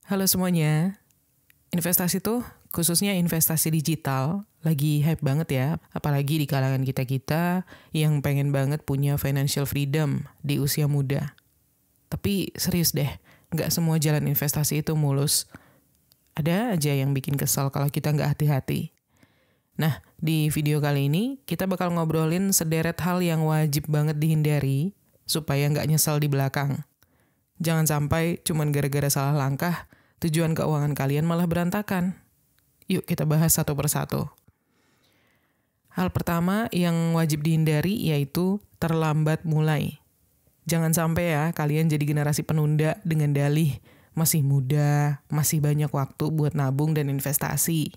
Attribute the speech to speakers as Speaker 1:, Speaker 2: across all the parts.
Speaker 1: Halo semuanya, investasi tuh khususnya investasi digital lagi hype banget ya, apalagi di kalangan kita-kita yang pengen banget punya financial freedom di usia muda. Tapi serius deh, nggak semua jalan investasi itu mulus. Ada aja yang bikin kesal kalau kita nggak hati-hati. Nah, di video kali ini kita bakal ngobrolin sederet hal yang wajib banget dihindari supaya nggak nyesel di belakang. Jangan sampai cuman gara-gara salah langkah, tujuan keuangan kalian malah berantakan. Yuk kita bahas satu persatu. Hal pertama yang wajib dihindari yaitu terlambat mulai. Jangan sampai ya kalian jadi generasi penunda dengan dalih masih muda, masih banyak waktu buat nabung dan investasi.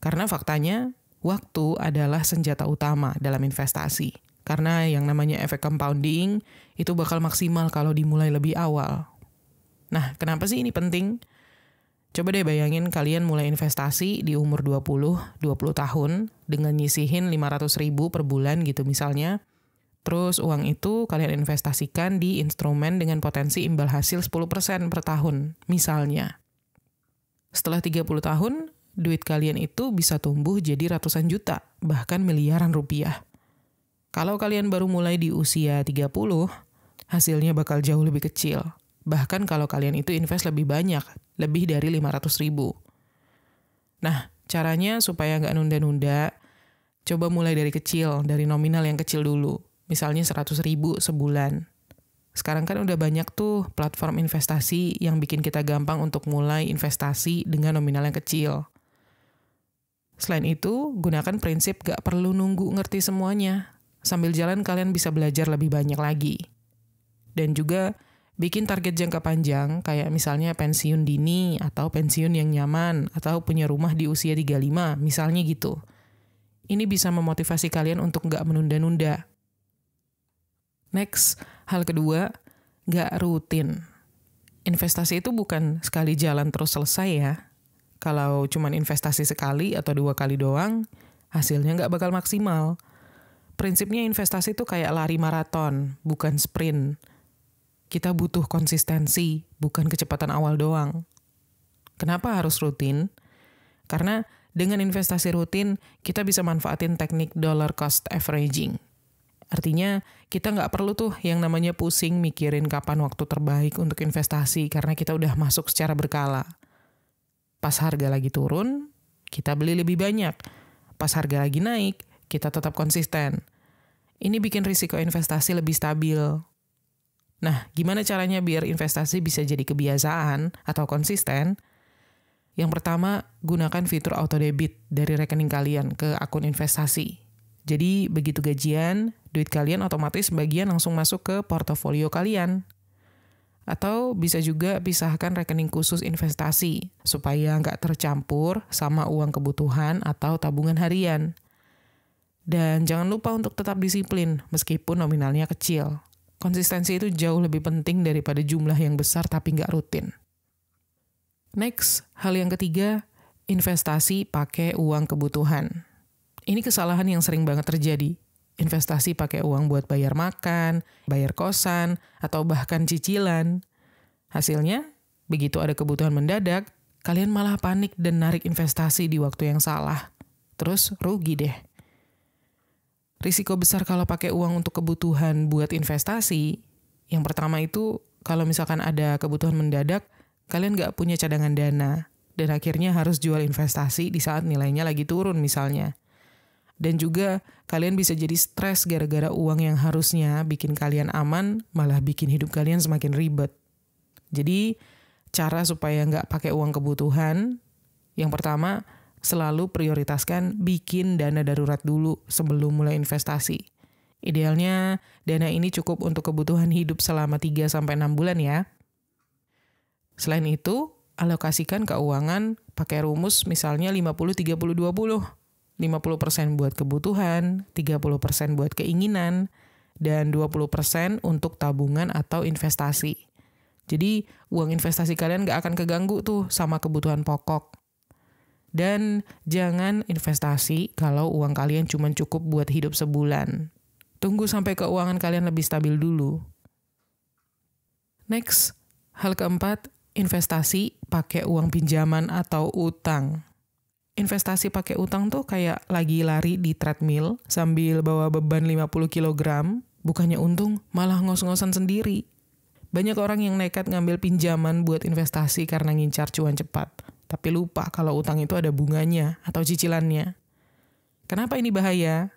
Speaker 1: Karena faktanya, waktu adalah senjata utama dalam investasi. Karena yang namanya efek compounding itu bakal maksimal kalau dimulai lebih awal. Nah, kenapa sih ini penting? Coba deh bayangin kalian mulai investasi di umur 20 tahun dengan nyisihin 500.000 per bulan gitu misalnya. Terus uang itu kalian investasikan di instrumen dengan potensi imbal hasil 10% per tahun, misalnya. Setelah 30 tahun, duit kalian itu bisa tumbuh jadi ratusan juta, bahkan miliaran rupiah. Kalau kalian baru mulai di usia 30, hasilnya bakal jauh lebih kecil. Bahkan kalau kalian itu invest lebih banyak, lebih dari 500.000. Nah, caranya supaya nggak nunda-nunda, coba mulai dari kecil, dari nominal yang kecil dulu. Misalnya 100.000 sebulan. Sekarang kan udah banyak tuh platform investasi yang bikin kita gampang untuk mulai investasi dengan nominal yang kecil. Selain itu, gunakan prinsip gak perlu nunggu ngerti semuanya. Sambil jalan kalian bisa belajar lebih banyak lagi. Dan juga bikin target jangka panjang kayak misalnya pensiun dini atau pensiun yang nyaman atau punya rumah di usia 35 misalnya gitu. Ini bisa memotivasi kalian untuk nggak menunda-nunda. Next, hal kedua, nggak rutin. Investasi itu bukan sekali jalan terus selesai ya. Kalau cuman investasi sekali atau 2 kali doang, hasilnya nggak bakal maksimal. Prinsipnya investasi itu kayak lari maraton, bukan sprint. Kita butuh konsistensi, bukan kecepatan awal doang. Kenapa harus rutin? Karena dengan investasi rutin, kita bisa manfaatin teknik dollar cost averaging. Artinya, kita nggak perlu tuh yang namanya pusing mikirin kapan waktu terbaik untuk investasi, karena kita udah masuk secara berkala. Pas harga lagi turun, kita beli lebih banyak. Pas harga lagi naik, kita tetap konsisten. Ini bikin risiko investasi lebih stabil. Nah, gimana caranya biar investasi bisa jadi kebiasaan atau konsisten? Yang pertama, gunakan fitur auto debit dari rekening kalian ke akun investasi. Jadi, begitu gajian, duit kalian otomatis bagian langsung masuk ke portofolio kalian. Atau bisa juga pisahkan rekening khusus investasi, supaya nggak tercampur sama uang kebutuhan atau tabungan harian. Dan jangan lupa untuk tetap disiplin, meskipun nominalnya kecil. Konsistensi itu jauh lebih penting daripada jumlah yang besar tapi nggak rutin. Next, hal yang ketiga, investasi pakai uang kebutuhan. Ini kesalahan yang sering banget terjadi. Investasi pakai uang buat bayar makan, bayar kosan, atau bahkan cicilan. Hasilnya, begitu ada kebutuhan mendadak, kalian malah panik dan narik investasi di waktu yang salah. Terus rugi deh. Risiko besar kalau pakai uang untuk kebutuhan buat investasi, yang pertama itu kalau misalkan ada kebutuhan mendadak, kalian nggak punya cadangan dana, dan akhirnya harus jual investasi di saat nilainya lagi turun misalnya. Dan juga kalian bisa jadi stres gara-gara uang yang harusnya bikin kalian aman, malah bikin hidup kalian semakin ribet. Jadi, cara supaya nggak pakai uang kebutuhan, yang pertama, selalu prioritaskan bikin dana darurat dulu sebelum mulai investasi. Idealnya, dana ini cukup untuk kebutuhan hidup selama 3-6 bulan ya. Selain itu, alokasikan keuangan pakai rumus misalnya 50-30-20. 50% buat kebutuhan, 30% buat keinginan, dan 20% untuk tabungan atau investasi. Jadi, uang investasi kalian nggak akan keganggu tuh sama kebutuhan pokok. Dan jangan investasi kalau uang kalian cuma cukup buat hidup sebulan. Tunggu sampai keuangan kalian lebih stabil dulu. Next, hal keempat, investasi pakai uang pinjaman atau utang. Investasi pakai utang tuh kayak lagi lari di treadmill sambil bawa beban 50 kg, bukannya untung malah ngos-ngosan sendiri. Banyak orang yang nekat ngambil pinjaman buat investasi karena ngincar cuan cepat, tapi lupa kalau utang itu ada bunganya atau cicilannya. Kenapa ini bahaya?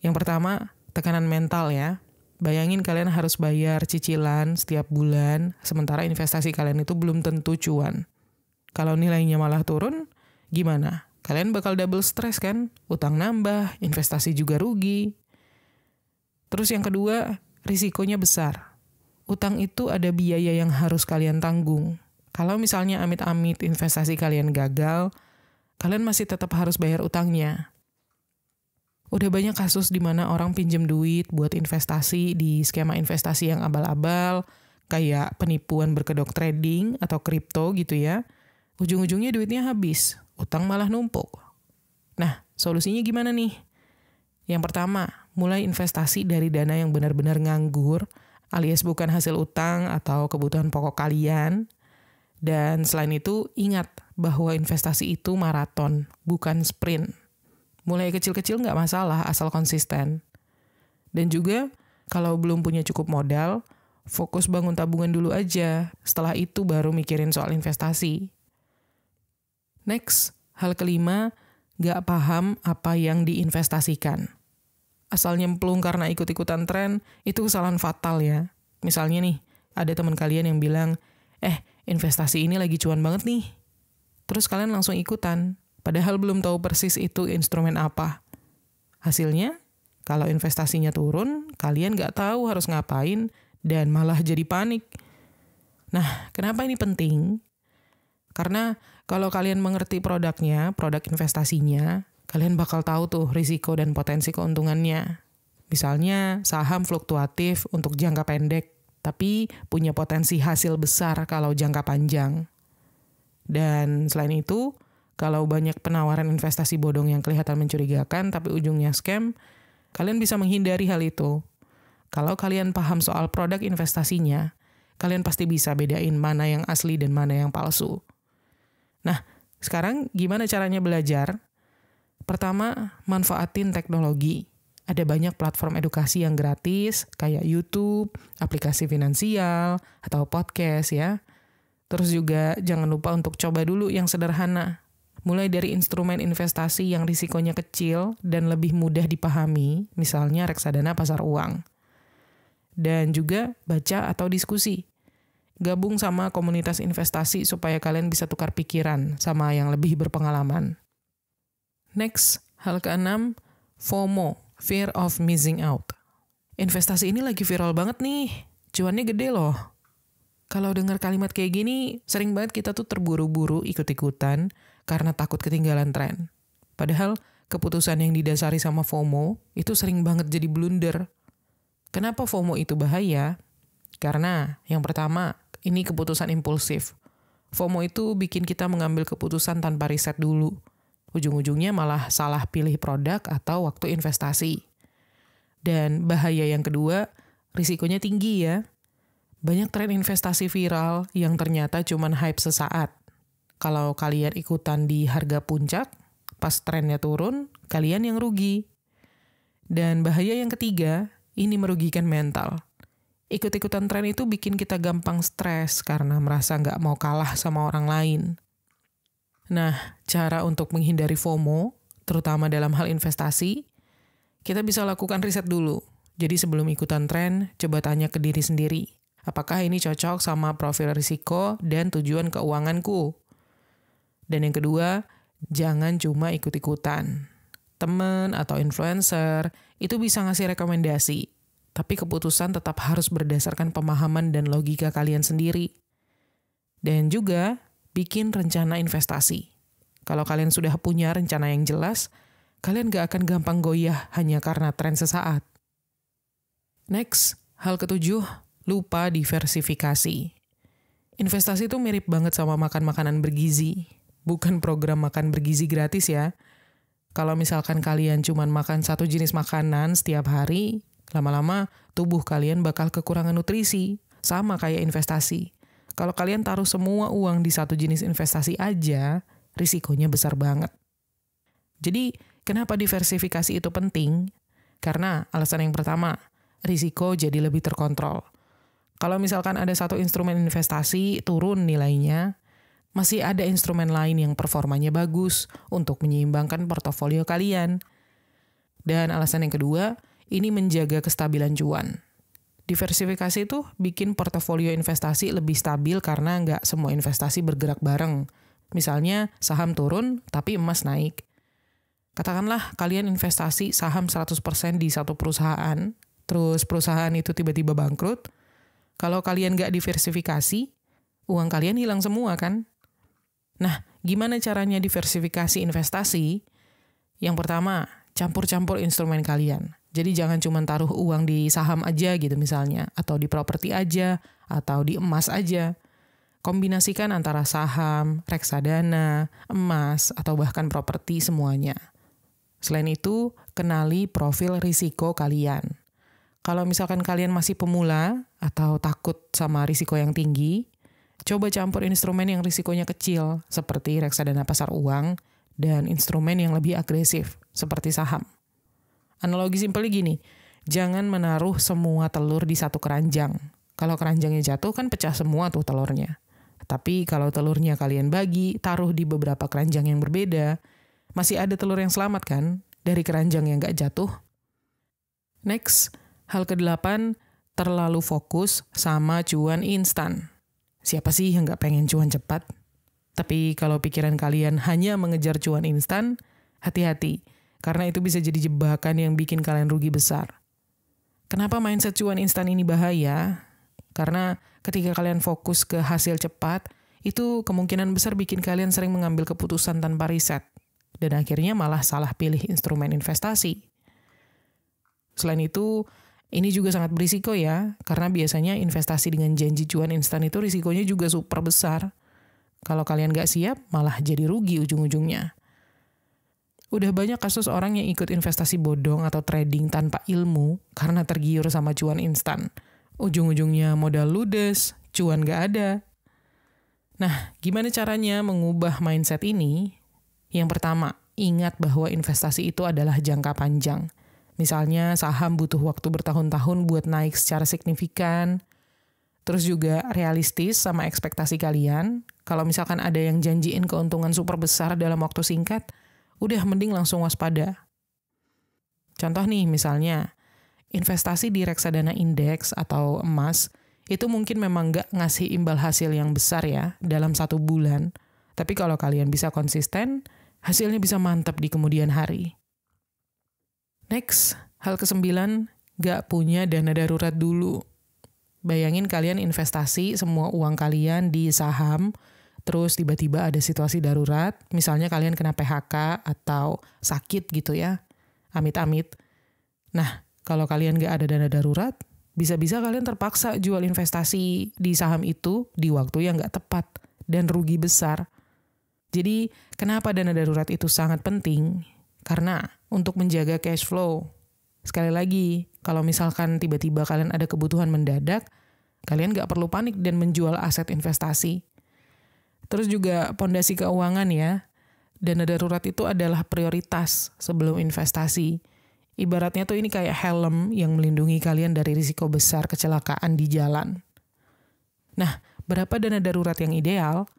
Speaker 1: Yang pertama, tekanan mental ya. Bayangin kalian harus bayar cicilan setiap bulan, sementara investasi kalian itu belum tentu cuan. Kalau nilainya malah turun, gimana? Kalian bakal double stres kan? Utang nambah, investasi juga rugi. Terus yang kedua, risikonya besar. Utang itu ada biaya yang harus kalian tanggung. Kalau misalnya amit-amit investasi kalian gagal, kalian masih tetap harus bayar utangnya. Udah banyak kasus di mana orang pinjem duit buat investasi di skema investasi yang abal-abal, kayak penipuan berkedok trading atau kripto gitu ya. Ujung-ujungnya duitnya habis, utang malah numpuk. Nah, solusinya gimana nih? Yang pertama, mulai investasi dari dana yang benar-benar nganggur, alias bukan hasil utang atau kebutuhan pokok kalian. Dan selain itu, ingat bahwa investasi itu maraton, bukan sprint. Mulai kecil-kecil nggak masalah asal konsisten. Dan juga kalau belum punya cukup modal, fokus bangun tabungan dulu aja. Setelah itu baru mikirin soal investasi. Next, hal kelima, nggak paham apa yang diinvestasikan. Asal nyemplung karena ikut-ikutan tren, itu kesalahan fatal ya. Misalnya nih, ada teman kalian yang bilang, investasi ini lagi cuan banget nih. Terus kalian langsung ikutan. Padahal belum tahu persis itu instrumen apa. Hasilnya, kalau investasinya turun, kalian nggak tahu harus ngapain dan malah jadi panik. Nah, kenapa ini penting? Karena kalau kalian mengerti produknya, produk investasinya, kalian bakal tahu tuh risiko dan potensi keuntungannya. Misalnya, saham fluktuatif untuk jangka pendek, tapi punya potensi hasil besar kalau jangka panjang. Dan selain itu, kalau banyak penawaran investasi bodong yang kelihatan mencurigakan tapi ujungnya scam, kalian bisa menghindari hal itu. Kalau kalian paham soal produk investasinya, kalian pasti bisa bedain mana yang asli dan mana yang palsu. Nah, sekarang gimana caranya belajar? Pertama, manfaatin teknologi. Ada banyak platform edukasi yang gratis, kayak YouTube, aplikasi finansial, atau podcast ya. Terus juga jangan lupa untuk coba dulu yang sederhana. Mulai dari instrumen investasi yang risikonya kecil dan lebih mudah dipahami, misalnya reksadana pasar uang. Dan juga baca atau diskusi. Gabung sama komunitas investasi supaya kalian bisa tukar pikiran sama yang lebih berpengalaman. Next, hal keenam, FOMO, Fear of Missing Out. Investasi ini lagi viral banget nih, cuannya gede loh. Kalau dengar kalimat kayak gini, sering banget kita tuh terburu-buru ikut-ikutan karena takut ketinggalan tren. Padahal keputusan yang didasari sama FOMO itu sering banget jadi blunder. Kenapa FOMO itu bahaya? Karena yang pertama, ini keputusan impulsif. FOMO itu bikin kita mengambil keputusan tanpa riset dulu. Ujung-ujungnya malah salah pilih produk atau waktu investasi. Dan bahaya yang kedua, risikonya tinggi ya. Banyak tren investasi viral yang ternyata cuman hype sesaat. Kalau kalian ikutan di harga puncak, pas trennya turun, kalian yang rugi. Dan bahaya yang ketiga, ini merugikan mental. Ikut-ikutan tren itu bikin kita gampang stres karena merasa nggak mau kalah sama orang lain. Nah, cara untuk menghindari FOMO, terutama dalam hal investasi, kita bisa lakukan riset dulu. Jadi sebelum ikutan tren, coba tanya ke diri sendiri. Apakah ini cocok sama profil risiko dan tujuan keuanganku? Dan yang kedua, jangan cuma ikut-ikutan. Temen atau influencer itu bisa ngasih rekomendasi, tapi keputusan tetap harus berdasarkan pemahaman dan logika kalian sendiri. Dan juga, bikin rencana investasi. Kalau kalian sudah punya rencana yang jelas, kalian gak akan gampang goyah hanya karena tren sesaat. Next, hal ketujuh, lupa diversifikasi. Investasi itu mirip banget sama makan makanan bergizi. Bukan program makan bergizi gratis ya. Kalau misalkan kalian cuma makan satu jenis makanan setiap hari, lama-lama tubuh kalian bakal kekurangan nutrisi. Sama kayak investasi. Kalau kalian taruh semua uang di satu jenis investasi aja, risikonya besar banget. Jadi, kenapa diversifikasi itu penting? Karena alasan yang pertama, risiko jadi lebih terkontrol. Kalau misalkan ada satu instrumen investasi turun nilainya, masih ada instrumen lain yang performanya bagus untuk menyeimbangkan portofolio kalian. Dan alasan yang kedua, ini menjaga kestabilan cuan. Diversifikasi itu bikin portofolio investasi lebih stabil karena nggak semua investasi bergerak bareng. Misalnya saham turun tapi emas naik. Katakanlah kalian investasi saham 100% di satu perusahaan, terus perusahaan itu tiba-tiba bangkrut. Kalau kalian nggak diversifikasi, uang kalian hilang semua kan? Nah, gimana caranya diversifikasi investasi? Yang pertama, campur-campur instrumen kalian. Jadi jangan cuma taruh uang di saham aja gitu misalnya, atau di properti aja, atau di emas aja. Kombinasikan antara saham, reksadana, emas, atau bahkan properti semuanya. Selain itu, kenali profil risiko kalian. Kalau misalkan kalian masih pemula atau takut sama risiko yang tinggi, coba campur instrumen yang risikonya kecil, seperti reksadana pasar uang, dan instrumen yang lebih agresif, seperti saham. Analogi simpelnya gini, jangan menaruh semua telur di satu keranjang. Kalau keranjangnya jatuh kan pecah semua tuh telurnya. Tapi kalau telurnya kalian bagi, taruh di beberapa keranjang yang berbeda, masih ada telur yang selamat kan dari keranjang yang nggak jatuh. Next, hal ke-8, terlalu fokus sama cuan instan. Siapa sih yang nggak pengen cuan cepat? Tapi kalau pikiran kalian hanya mengejar cuan instan, hati-hati, karena itu bisa jadi jebakan yang bikin kalian rugi besar. Kenapa mindset cuan instan ini bahaya? Karena ketika kalian fokus ke hasil cepat, itu kemungkinan besar bikin kalian sering mengambil keputusan tanpa riset, dan akhirnya malah salah pilih instrumen investasi. Selain itu, ini juga sangat berisiko ya, karena biasanya investasi dengan janji cuan instan itu risikonya juga super besar. Kalau kalian nggak siap, malah jadi rugi ujung-ujungnya. Udah banyak kasus orang yang ikut investasi bodong atau trading tanpa ilmu karena tergiur sama cuan instan. Ujung-ujungnya modal ludes, cuan nggak ada. Nah, gimana caranya mengubah mindset ini? Yang pertama, ingat bahwa investasi itu adalah jangka panjang. Misalnya saham butuh waktu bertahun-tahun buat naik secara signifikan. Terus juga realistis sama ekspektasi kalian. Kalau misalkan ada yang janjiin keuntungan super besar dalam waktu singkat, udah mending langsung waspada. Contoh nih misalnya, investasi di reksadana indeks atau emas, itu mungkin memang nggak ngasih imbal hasil yang besar ya dalam 1 bulan. Tapi kalau kalian bisa konsisten, hasilnya bisa mantap di kemudian hari. Next, hal ke-9, gak punya dana darurat dulu. Bayangin kalian investasi semua uang kalian di saham, terus tiba-tiba ada situasi darurat, misalnya kalian kena PHK atau sakit gitu ya, amit-amit. Nah, kalau kalian gak ada dana darurat, bisa-bisa kalian terpaksa jual investasi di saham itu di waktu yang gak tepat dan rugi besar. Jadi, kenapa dana darurat itu sangat penting? Karena untuk menjaga cash flow. Sekali lagi, kalau misalkan tiba-tiba kalian ada kebutuhan mendadak, kalian nggak perlu panik dan menjual aset investasi. Terus juga pondasi keuangan ya. Dana darurat itu adalah prioritas sebelum investasi. Ibaratnya tuh ini kayak helm yang melindungi kalian dari risiko besar kecelakaan di jalan. Nah, berapa dana darurat yang ideal?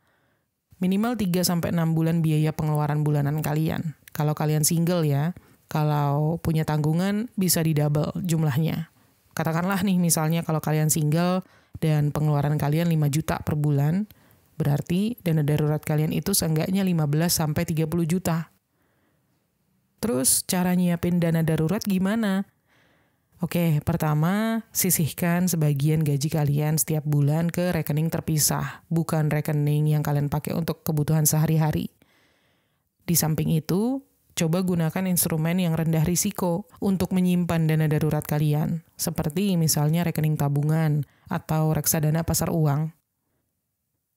Speaker 1: Minimal 3-6 bulan biaya pengeluaran bulanan kalian. Kalau kalian single ya, kalau punya tanggungan bisa di-double jumlahnya. Katakanlah nih misalnya kalau kalian single dan pengeluaran kalian 5 juta per bulan, berarti dana darurat kalian itu seenggaknya 15-30 juta. Terus cara nyiapin dana darurat gimana? Oke, pertama, sisihkan sebagian gaji kalian setiap bulan ke rekening terpisah, bukan rekening yang kalian pakai untuk kebutuhan sehari-hari. Di samping itu, coba gunakan instrumen yang rendah risiko untuk menyimpan dana darurat kalian, seperti misalnya rekening tabungan atau reksadana pasar uang.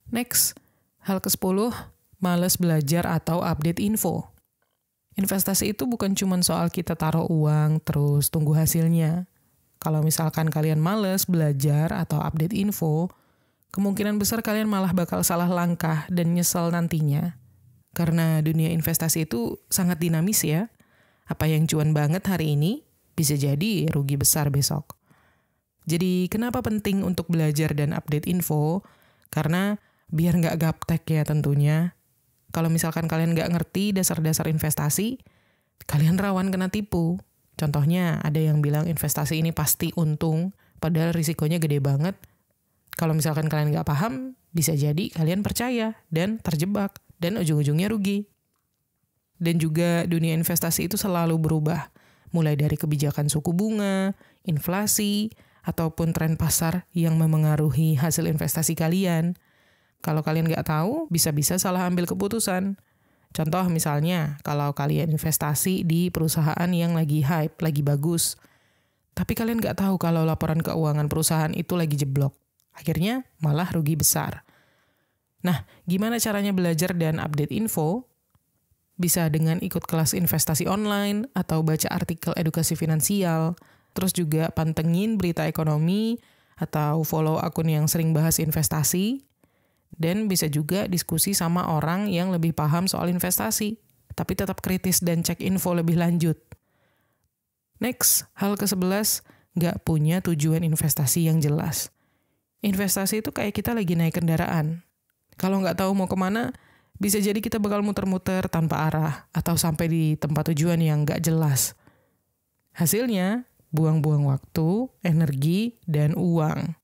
Speaker 1: Next, hal ke-10, malas belajar atau update info. Investasi itu bukan cuma soal kita taruh uang terus tunggu hasilnya. Kalau misalkan kalian malas belajar atau update info, kemungkinan besar kalian malah bakal salah langkah dan nyesel nantinya. Karena dunia investasi itu sangat dinamis ya. Apa yang cuan banget hari ini, bisa jadi rugi besar besok. Jadi kenapa penting untuk belajar dan update info? Karena biar nggak gaptek ya tentunya. Kalau misalkan kalian nggak ngerti dasar-dasar investasi, kalian rawan kena tipu. Contohnya ada yang bilang investasi ini pasti untung, padahal risikonya gede banget. Kalau misalkan kalian nggak paham, bisa jadi kalian percaya dan terjebak, dan ujung-ujungnya rugi. Dan juga dunia investasi itu selalu berubah, mulai dari kebijakan suku bunga, inflasi, ataupun tren pasar yang memengaruhi hasil investasi kalian. Kalau kalian nggak tahu, bisa-bisa salah ambil keputusan. Contoh misalnya, kalau kalian investasi di perusahaan yang lagi hype, lagi bagus, tapi kalian nggak tahu kalau laporan keuangan perusahaan itu lagi jeblok. Akhirnya malah rugi besar. Nah, gimana caranya belajar dan update info? Bisa dengan ikut kelas investasi online, atau baca artikel edukasi finansial, terus juga pantengin berita ekonomi, atau follow akun yang sering bahas investasi, dan bisa juga diskusi sama orang yang lebih paham soal investasi, tapi tetap kritis dan cek info lebih lanjut. Next, hal ke-11, nggak punya tujuan investasi yang jelas. Investasi itu kayak kita lagi naik kendaraan. Kalau nggak tahu mau kemana, bisa jadi kita bakal muter-muter tanpa arah, atau sampai di tempat tujuan yang nggak jelas. Hasilnya, buang-buang waktu, energi, dan uang.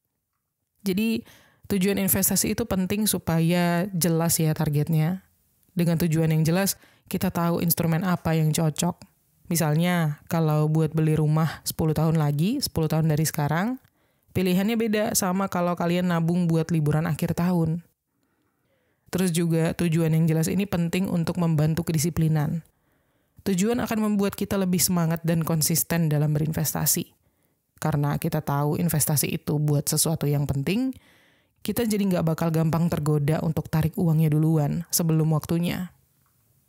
Speaker 1: Jadi, tujuan investasi itu penting supaya jelas ya targetnya. Dengan tujuan yang jelas, kita tahu instrumen apa yang cocok. Misalnya, kalau buat beli rumah 10 tahun lagi, 10 tahun dari sekarang, pilihannya beda sama kalau kalian nabung buat liburan akhir tahun. Terus juga tujuan yang jelas ini penting untuk membantu kedisiplinan. Tujuan akan membuat kita lebih semangat dan konsisten dalam berinvestasi. Karena kita tahu investasi itu buat sesuatu yang penting, kita jadi nggak bakal gampang tergoda untuk tarik uangnya duluan sebelum waktunya.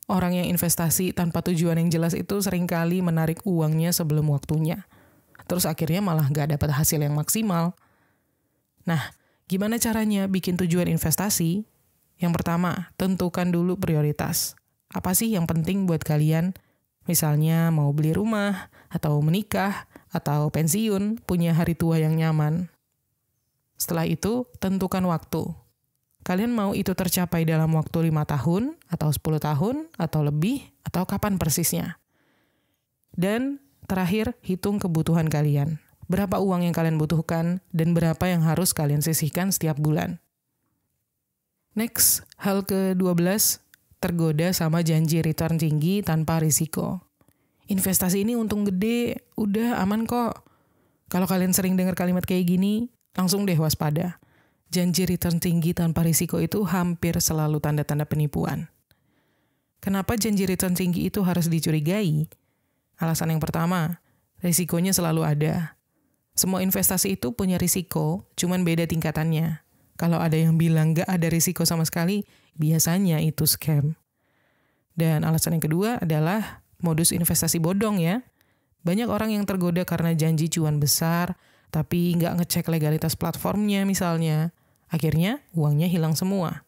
Speaker 1: Orang yang investasi tanpa tujuan yang jelas itu seringkali menarik uangnya sebelum waktunya. Terus akhirnya malah nggak dapat hasil yang maksimal. Nah, gimana caranya bikin tujuan investasi? Yang pertama, tentukan dulu prioritas. Apa sih yang penting buat kalian? Misalnya mau beli rumah, atau menikah, atau pensiun, punya hari tua yang nyaman. Setelah itu, tentukan waktu. Kalian mau itu tercapai dalam waktu 5 tahun, atau 10 tahun, atau lebih, atau kapan persisnya. Dan terakhir, hitung kebutuhan kalian. Berapa uang yang kalian butuhkan, dan berapa yang harus kalian sisihkan setiap bulan. Next, hal ke-12, tergoda sama janji return tinggi tanpa risiko. Investasi ini untung gede, udah aman kok. Kalau kalian sering dengar kalimat kayak gini, langsung deh waspada. Janji return tinggi tanpa risiko itu hampir selalu tanda-tanda penipuan. Kenapa janji return tinggi itu harus dicurigai? Alasan yang pertama, risikonya selalu ada. Semua investasi itu punya risiko, cuman beda tingkatannya. Kalau ada yang bilang nggak ada risiko sama sekali, biasanya itu scam. Dan alasan yang kedua adalah modus investasi bodong ya. Banyak orang yang tergoda karena janji cuan besar, tapi nggak ngecek legalitas platformnya misalnya. Akhirnya uangnya hilang semua.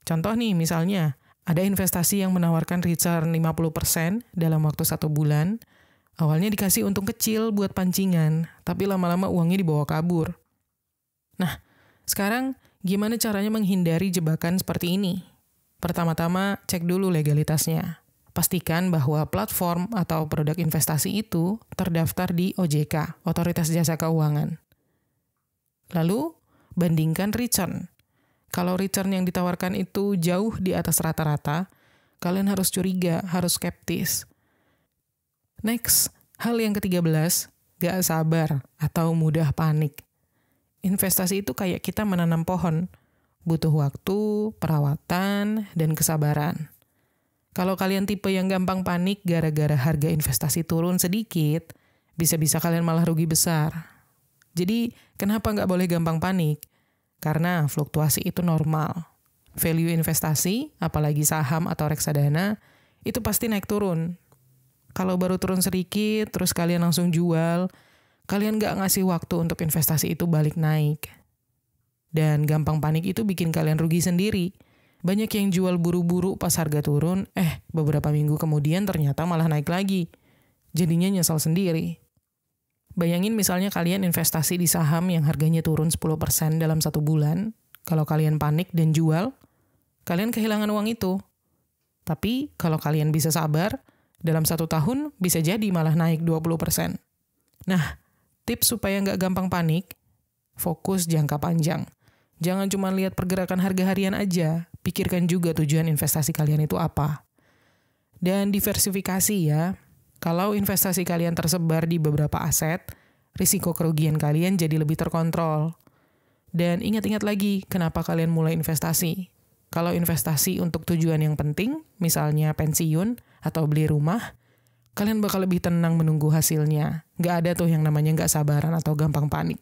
Speaker 1: Contoh nih misalnya, ada investasi yang menawarkan return 50% dalam waktu 1 bulan. Awalnya dikasih untung kecil buat pancingan, tapi lama-lama uangnya dibawa kabur. Nah, sekarang gimana caranya menghindari jebakan seperti ini? Pertama-tama, cek dulu legalitasnya. Pastikan bahwa platform atau produk investasi itu terdaftar di OJK, Otoritas Jasa Keuangan. Lalu, bandingkan return. Kalau return yang ditawarkan itu jauh di atas rata-rata, kalian harus curiga, harus skeptis. Next, hal yang ke-13, gak sabar atau mudah panik. Investasi itu kayak kita menanam pohon, butuh waktu, perawatan, dan kesabaran. Kalau kalian tipe yang gampang panik gara-gara harga investasi turun sedikit, bisa-bisa kalian malah rugi besar. Jadi, kenapa nggak boleh gampang panik? Karena fluktuasi itu normal. Value investasi, apalagi saham atau reksadana, itu pasti naik turun. Kalau baru turun sedikit, terus kalian langsung jual, kalian nggak ngasih waktu untuk investasi itu balik naik. Dan gampang panik itu bikin kalian rugi sendiri. Banyak yang jual buru-buru pas harga turun, beberapa minggu kemudian ternyata malah naik lagi. Jadinya nyesal sendiri. Bayangin misalnya kalian investasi di saham yang harganya turun 10% dalam 1 bulan. Kalau kalian panik dan jual, kalian kehilangan uang itu. Tapi kalau kalian bisa sabar, dalam 1 tahun bisa jadi malah naik 20%. Nah, tips supaya nggak gampang panik, fokus jangka panjang. Jangan cuma lihat pergerakan harga harian aja, pikirkan juga tujuan investasi kalian itu apa. Dan diversifikasi ya. Kalau investasi kalian tersebar di beberapa aset, risiko kerugian kalian jadi lebih terkontrol. Dan ingat-ingat lagi kenapa kalian mulai investasi. Kalau investasi untuk tujuan yang penting, misalnya pensiun atau beli rumah, kalian bakal lebih tenang menunggu hasilnya. Nggak ada tuh yang namanya nggak sabaran atau gampang panik.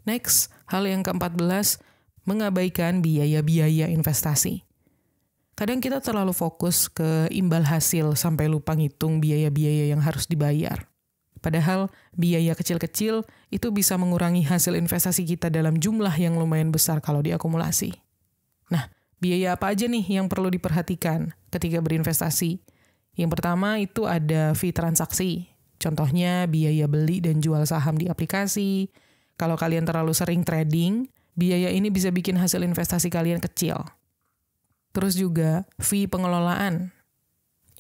Speaker 1: Next, hal yang ke-14, mengabaikan biaya-biaya investasi. Kadang kita terlalu fokus ke imbal hasil sampai lupa ngitung biaya-biaya yang harus dibayar. Padahal biaya kecil-kecil itu bisa mengurangi hasil investasi kita dalam jumlah yang lumayan besar kalau diakumulasi. Nah, biaya apa aja nih yang perlu diperhatikan ketika berinvestasi? Yang pertama itu ada fee transaksi. Contohnya biaya beli dan jual saham di aplikasi. Kalau kalian terlalu sering trading, biaya ini bisa bikin hasil investasi kalian kecil. Terus juga fee pengelolaan.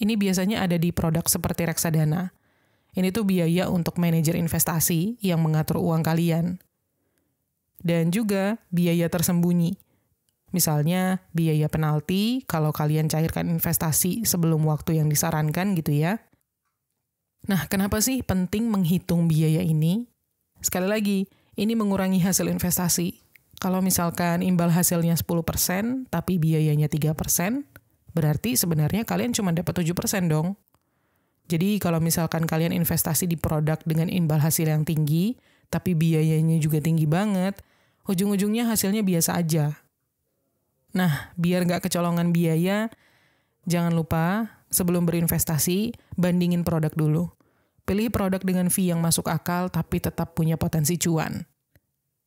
Speaker 1: Ini biasanya ada di produk seperti reksadana. Ini tuh biaya untuk manajer investasi yang mengatur uang kalian. Dan juga biaya tersembunyi. Misalnya biaya penalti kalau kalian cairkan investasi sebelum waktu yang disarankan gitu ya. Nah, kenapa sih penting menghitung biaya ini? Sekali lagi, ini mengurangi hasil investasi. Kalau misalkan imbal hasilnya 10%, tapi biayanya 3%, berarti sebenarnya kalian cuma dapat 7% dong. Jadi kalau misalkan kalian investasi di produk dengan imbal hasil yang tinggi, tapi biayanya juga tinggi banget, ujung-ujungnya hasilnya biasa aja. Nah, biar nggak kecolongan biaya, jangan lupa sebelum berinvestasi, bandingin produk dulu. Pilih produk dengan fee yang masuk akal tapi tetap punya potensi cuan.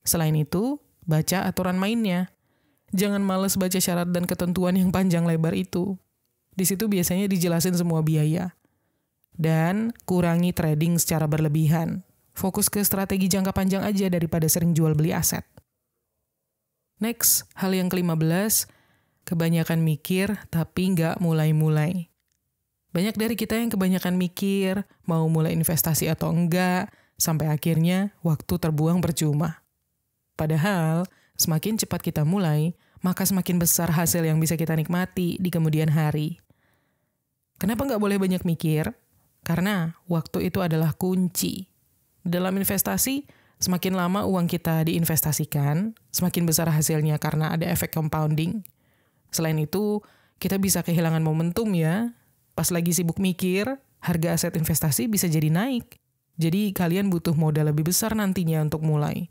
Speaker 1: Selain itu, baca aturan mainnya. Jangan males baca syarat dan ketentuan yang panjang lebar itu. Di situ biasanya dijelasin semua biaya. Dan kurangi trading secara berlebihan. Fokus ke strategi jangka panjang aja daripada sering jual beli aset. Next, hal yang ke-15, kebanyakan mikir tapi nggak mulai-mulai. Banyak dari kita yang kebanyakan mikir, mau mulai investasi atau enggak, sampai akhirnya waktu terbuang percuma. Padahal, semakin cepat kita mulai, maka semakin besar hasil yang bisa kita nikmati di kemudian hari. Kenapa nggak boleh banyak mikir? Karena waktu itu adalah kunci. Dalam investasi, semakin lama uang kita diinvestasikan, semakin besar hasilnya karena ada efek compounding. Selain itu, kita bisa kehilangan momentum ya. Pas lagi sibuk mikir, harga aset investasi bisa jadi naik. Jadi kalian butuh modal lebih besar nantinya untuk mulai.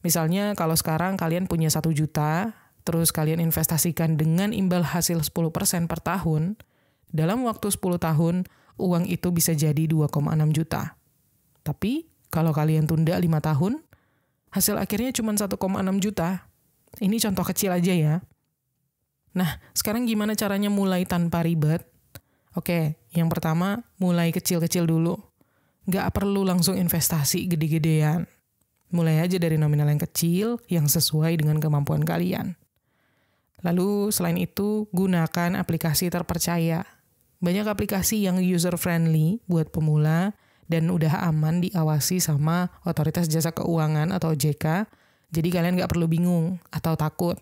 Speaker 1: Misalnya kalau sekarang kalian punya 1 juta, terus kalian investasikan dengan imbal hasil 10% per tahun, dalam waktu 10 tahun, uang itu bisa jadi 2,6 juta. Tapi kalau kalian tunda 5 tahun, hasil akhirnya cuma 1,6 juta. Ini contoh kecil aja ya. Nah, sekarang gimana caranya mulai tanpa ribet? Oke, yang pertama, mulai kecil-kecil dulu. Nggak perlu langsung investasi gede-gedean. Mulai aja dari nominal yang kecil, yang sesuai dengan kemampuan kalian. Lalu, selain itu, gunakan aplikasi terpercaya. Banyak aplikasi yang user-friendly buat pemula, dan udah aman diawasi sama Otoritas Jasa Keuangan atau OJK, jadi kalian nggak perlu bingung atau takut.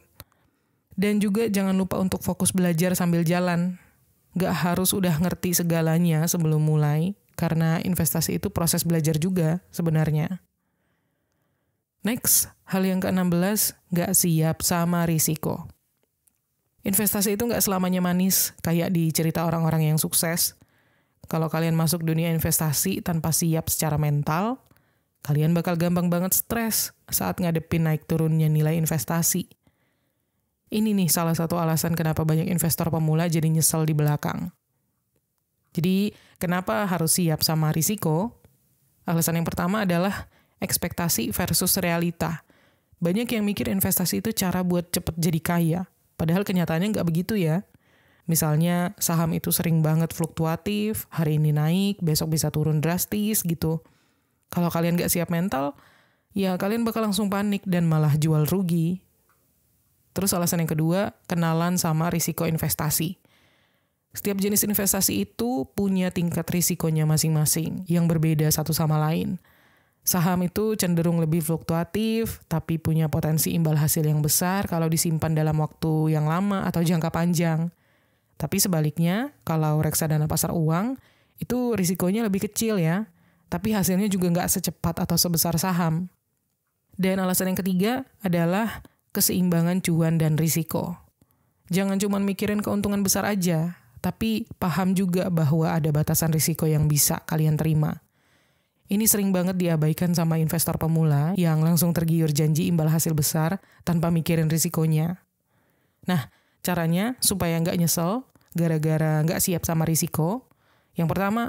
Speaker 1: Dan juga jangan lupa untuk fokus belajar sambil jalan. Nggak harus udah ngerti segalanya sebelum mulai, karena investasi itu proses belajar juga sebenarnya. Next, hal yang ke-16, nggak siap sama risiko. Investasi itu nggak selamanya manis, kayak di cerita orang-orang yang sukses. Kalau kalian masuk dunia investasi tanpa siap secara mental, kalian bakal gampang banget stres saat ngadepin naik turunnya nilai investasi. Ini nih salah satu alasan kenapa banyak investor pemula jadi nyesel di belakang. Jadi, kenapa harus siap sama risiko? Alasan yang pertama adalah ekspektasi versus realita. Banyak yang mikir investasi itu cara buat cepet jadi kaya. Padahal kenyataannya nggak begitu ya. Misalnya saham itu sering banget fluktuatif, hari ini naik, besok bisa turun drastis gitu. Kalau kalian nggak siap mental, ya kalian bakal langsung panik dan malah jual rugi. Terus alasan yang kedua, kenalan sama risiko investasi. Setiap jenis investasi itu punya tingkat risikonya masing-masing yang berbeda satu sama lain. Saham itu cenderung lebih fluktuatif, tapi punya potensi imbal hasil yang besar kalau disimpan dalam waktu yang lama atau jangka panjang. Tapi sebaliknya, kalau reksadana pasar uang, itu risikonya lebih kecil ya, tapi hasilnya juga nggak secepat atau sebesar saham. Dan alasan yang ketiga adalah keseimbangan cuan dan risiko. Jangan cuma mikirin keuntungan besar aja, tapi paham juga bahwa ada batasan risiko yang bisa kalian terima. Ini sering banget diabaikan sama investor pemula yang langsung tergiur janji imbal hasil besar tanpa mikirin risikonya. Nah, caranya supaya nggak nyesel gara-gara nggak siap sama risiko. Yang pertama,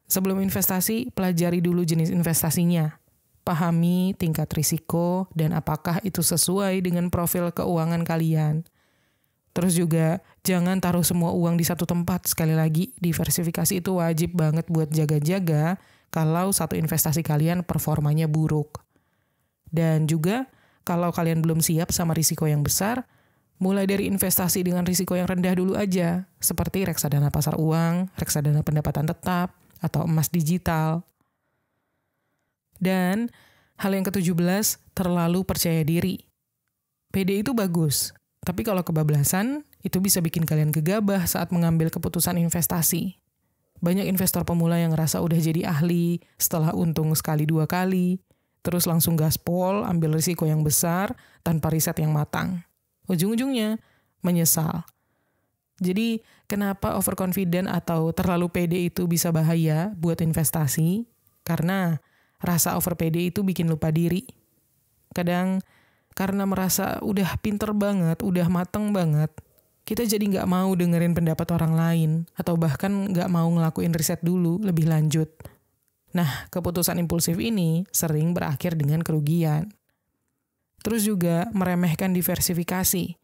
Speaker 1: sebelum investasi, pelajari dulu jenis investasinya. Pahami tingkat risiko dan apakah itu sesuai dengan profil keuangan kalian. Terus juga, jangan taruh semua uang di satu tempat. Sekali lagi, diversifikasi itu wajib banget buat jaga-jaga kalau satu investasi kalian performanya buruk. Dan juga, kalau kalian belum siap sama risiko yang besar, mulai dari investasi dengan risiko yang rendah dulu aja, seperti reksadana pasar uang, reksadana pendapatan tetap, atau emas digital. Dan hal yang ke-17, terlalu percaya diri. PD itu bagus, tapi kalau kebablasan, itu bisa bikin kalian gegabah saat mengambil keputusan investasi. Banyak investor pemula yang ngerasa udah jadi ahli setelah untung sekali dua kali, terus langsung gaspol, ambil risiko yang besar tanpa riset yang matang. Ujung-ujungnya menyesal. Jadi, kenapa overconfident atau terlalu pede itu bisa bahaya buat investasi? Karena rasa over pede itu bikin lupa diri. Kadang karena merasa udah pinter banget, udah mateng banget, kita jadi nggak mau dengerin pendapat orang lain, atau bahkan nggak mau ngelakuin riset dulu lebih lanjut. Nah, keputusan impulsif ini sering berakhir dengan kerugian. Terus juga meremehkan diversifikasi.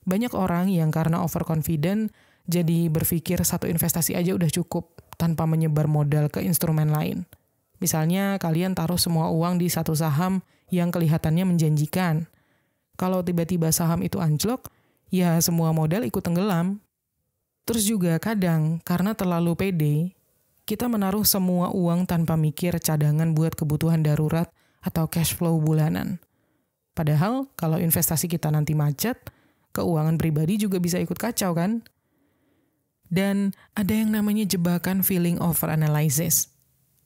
Speaker 1: Banyak orang yang karena overconfident, jadi berpikir satu investasi aja udah cukup, tanpa menyebar modal ke instrumen lain. Misalnya, kalian taruh semua uang di satu saham yang kelihatannya menjanjikan. Kalau tiba-tiba saham itu anjlok, ya semua modal ikut tenggelam. Terus juga kadang, karena terlalu pede, kita menaruh semua uang tanpa mikir cadangan buat kebutuhan darurat atau cash flow bulanan. Padahal, kalau investasi kita nanti macet, keuangan pribadi juga bisa ikut kacau kan? Dan ada yang namanya jebakan feeling overanalysis.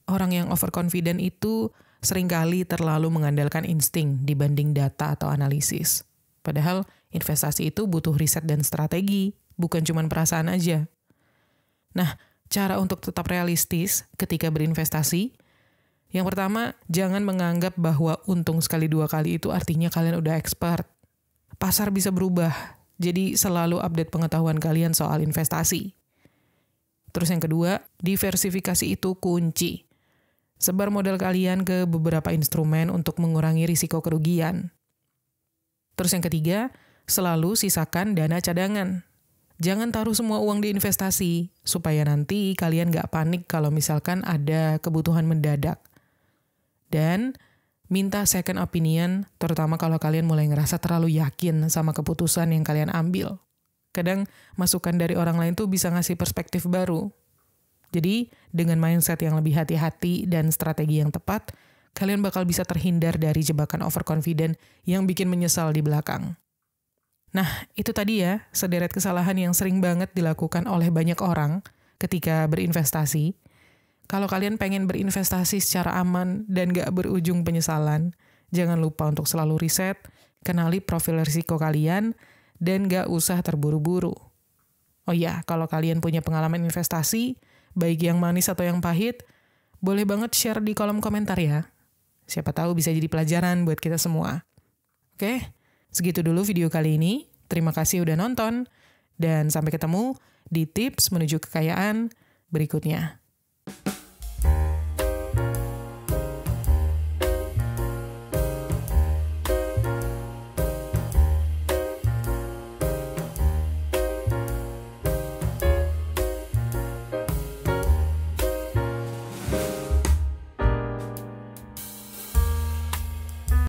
Speaker 1: Orang yang overconfident itu seringkali terlalu mengandalkan insting dibanding data atau analisis. Padahal investasi itu butuh riset dan strategi, bukan cuma perasaan aja. Nah, cara untuk tetap realistis ketika berinvestasi, yang pertama, jangan menganggap bahwa untung sekali dua kali itu artinya kalian udah expert. Pasar bisa berubah, jadi selalu update pengetahuan kalian soal investasi. Terus yang kedua, diversifikasi itu kunci. Sebar modal kalian ke beberapa instrumen untuk mengurangi risiko kerugian. Terus yang ketiga, selalu sisakan dana cadangan. Jangan taruh semua uang di investasi, supaya nanti kalian nggak panik kalau misalkan ada kebutuhan mendadak. Dan minta second opinion, terutama kalau kalian mulai ngerasa terlalu yakin sama keputusan yang kalian ambil. Kadang masukan dari orang lain tuh bisa ngasih perspektif baru. Jadi, dengan mindset yang lebih hati-hati dan strategi yang tepat, kalian bakal bisa terhindar dari jebakan overconfident yang bikin menyesal di belakang. Nah, itu tadi ya, sederet kesalahan yang sering banget dilakukan oleh banyak orang ketika berinvestasi. Kalau kalian pengen berinvestasi secara aman dan gak berujung penyesalan, jangan lupa untuk selalu riset, kenali profil risiko kalian, dan gak usah terburu-buru. Oh iya, kalau kalian punya pengalaman investasi, baik yang manis atau yang pahit, boleh banget share di kolom komentar ya. Siapa tahu bisa jadi pelajaran buat kita semua. Oke, segitu dulu video kali ini. Terima kasih udah nonton, dan sampai ketemu di tips menuju kekayaan berikutnya.